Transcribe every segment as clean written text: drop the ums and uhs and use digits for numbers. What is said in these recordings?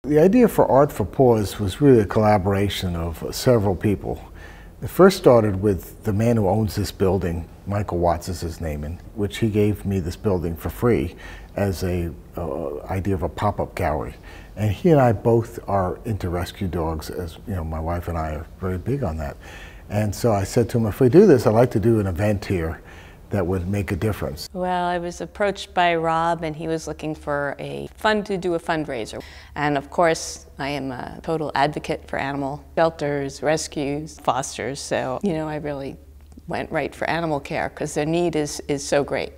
The idea for Art for Paws was really a collaboration of several people. It first started with the man who owns this building, Michael Watts is his name, in which he gave me this building for free as a idea of a pop-up gallery. And he and I both are into rescue dogs, as you know, my wife and I are very big on that. And so I said to him, if we do this, I'd like to do an event here that would make a difference. Well, I was approached by Rob, and he was looking for a fund to do a fundraiser. And of course, I am a total advocate for animal shelters, rescues, fosters. So, you know, I really went right for animal care because their need is so great.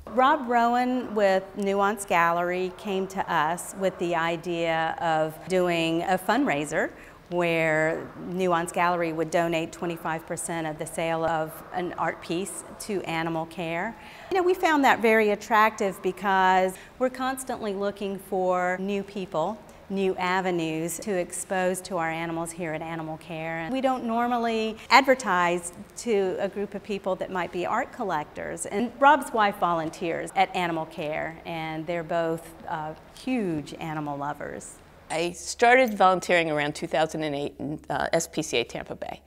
Rob Rowen with Nuance Gallery came to us with the idea of doing a fundraiser where Nuance Gallery would donate 25% of the sale of an art piece to animal care. You know, we found that very attractive because we're constantly looking for new people, new avenues to expose to our animals here at Animal Care. And we don't normally advertise to a group of people that might be art collectors. And Rob's wife volunteers at Animal Care, and they're both huge animal lovers. I started volunteering around 2008 in SPCA Tampa Bay,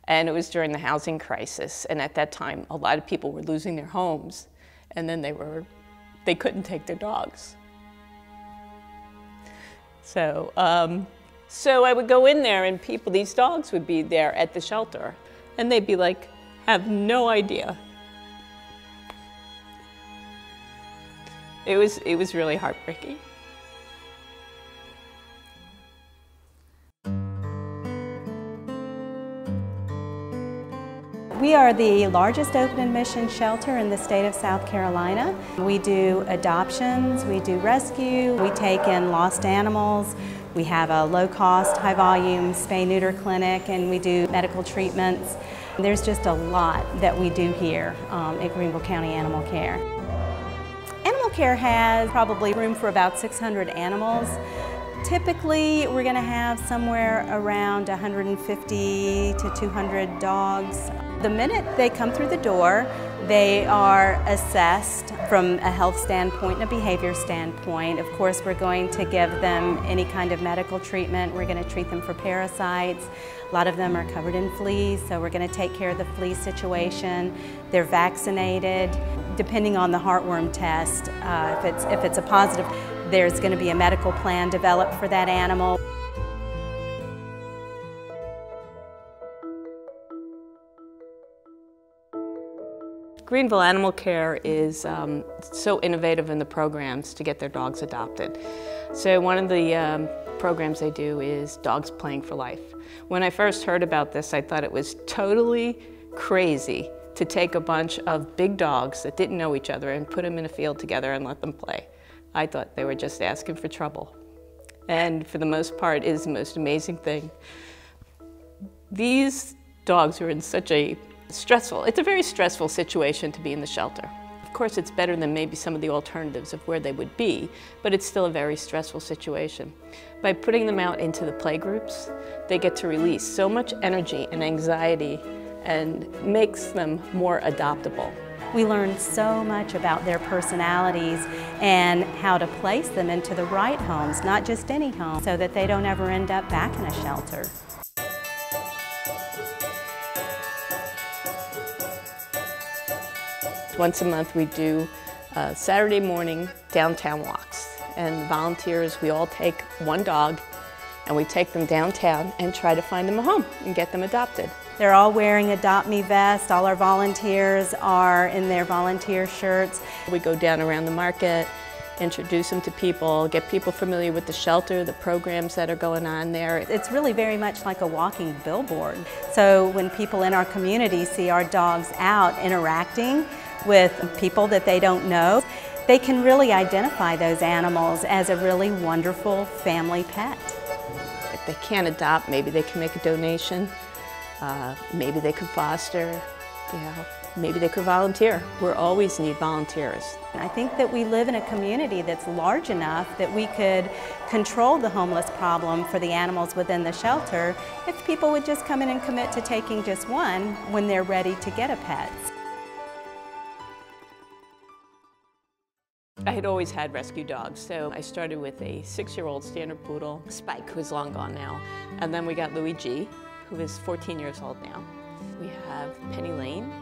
and it was during the housing crisis. And at that time, a lot of people were losing their homes, and then they couldn't take their dogs. So I would go in there, and these dogs would be there at the shelter, and they'd be like, have no idea. It was really heartbreaking. We are the largest open admission shelter in the state of South Carolina. We do adoptions, we do rescue, we take in lost animals, we have a low-cost, high-volume spay-neuter clinic, and we do medical treatments. There's just a lot that we do here at Greenville County Animal Care. Animal Care has probably room for about 600 animals. Typically, we're going to have somewhere around 150 to 200 dogs. The minute they come through the door, they are assessed from a health standpoint and a behavior standpoint. Of course, we're going to give them any kind of medical treatment. We're going to treat them for parasites. A lot of them are covered in fleas, so we're going to take care of the flea situation. They're vaccinated. Depending on the heartworm test, if it's a positive, there's going to be a medical plan developed for that animal. Greenville Animal Care is so innovative in the programs to get their dogs adopted. So one of the programs they do is Dogs Playing for Life. When I first heard about this, I thought it was totally crazy to take a bunch of big dogs that didn't know each other and put them in a field together and let them play. I thought they were just asking for trouble. And for the most part, it is the most amazing thing. These dogs are in such a it's a very stressful situation to be in the shelter. Of course, it's better than maybe some of the alternatives of where they would be, but it's still a very stressful situation. By putting them out into the play groups, they get to release so much energy and anxiety and makes them more adoptable. We learn so much about their personalities and how to place them into the right homes, not just any home, so that they don't ever end up back in a shelter. Once a month we do Saturday morning downtown walks, and volunteers, we all take one dog and we take them downtown and try to find them a home and get them adopted. They're all wearing Adopt Me vests. All our volunteers are in their volunteer shirts. We go down around the market, introduce them to people, get people familiar with the shelter, the programs that are going on there. It's really very much like a walking billboard. So when people in our community see our dogs out interacting with people that they don't know, they can really identify those animals as a really wonderful family pet. If they can't adopt, maybe they can make a donation. Maybe they could foster, maybe they could volunteer. We'll always need volunteers. I think that we live in a community that's large enough that we could control the homeless problem for the animals within the shelter if people would just come in and commit to taking just one when they're ready to get a pet. I had always had rescue dogs, so I started with a 6-year-old standard poodle, Spike, who's long gone now. And then we got Louis G, who is 14 years old now. We have Penny Lane,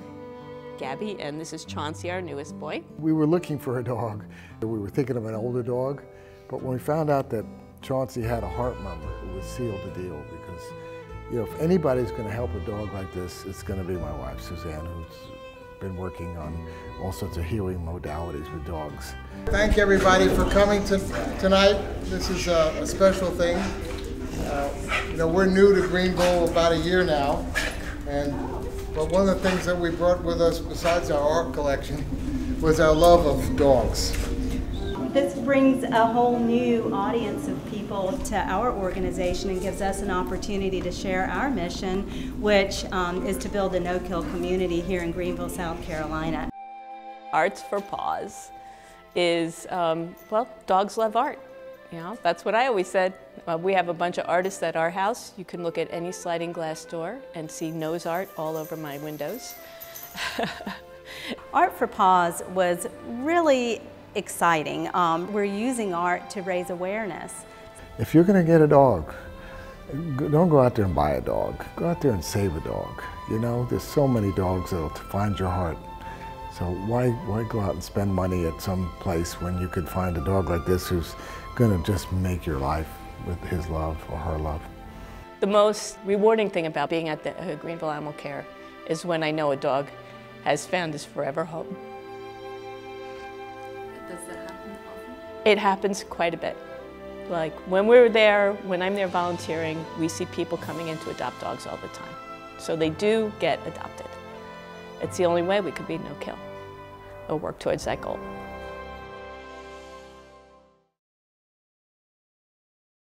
Gabby, and this is Chauncey, our newest boy. We were looking for a dog. We were thinking of an older dog, but when we found out that Chauncey had a heart murmur, it was sealed the deal, because if anybody's going to help a dog like this, it's going to be my wife, Suzanne, who's been working on all sorts of healing modalities with dogs. Thank everybody for coming tonight. This is a special thing. We're new to Greenville about a year now, but one of the things that we brought with us besides our art collection was our love of dogs. This brings a whole new audience of people to our organization and gives us an opportunity to share our mission, which is to build a no-kill community here in Greenville, South Carolina. Arts for Paws is, well, dogs love art. That's what I always said. We have a bunch of artists at our house. You can look at any sliding glass door and see nose art all over my windows. Art for Paws was really exciting. We're using art to raise awareness. If you're going to get a dog, don't go out there and buy a dog. Go out there and save a dog. There's so many dogs that'll find your heart. So why go out and spend money at some place when you could find a dog like this who's going to just make your life with his love or her love? The most rewarding thing about being at the Greenville Animal Care is when I know a dog has found his forever home. Does that happen often? It happens quite a bit. Like when I'm there volunteering, we see people coming in to adopt dogs all the time. So they do get adopted. It's the only way we could be no-kill or work towards that goal.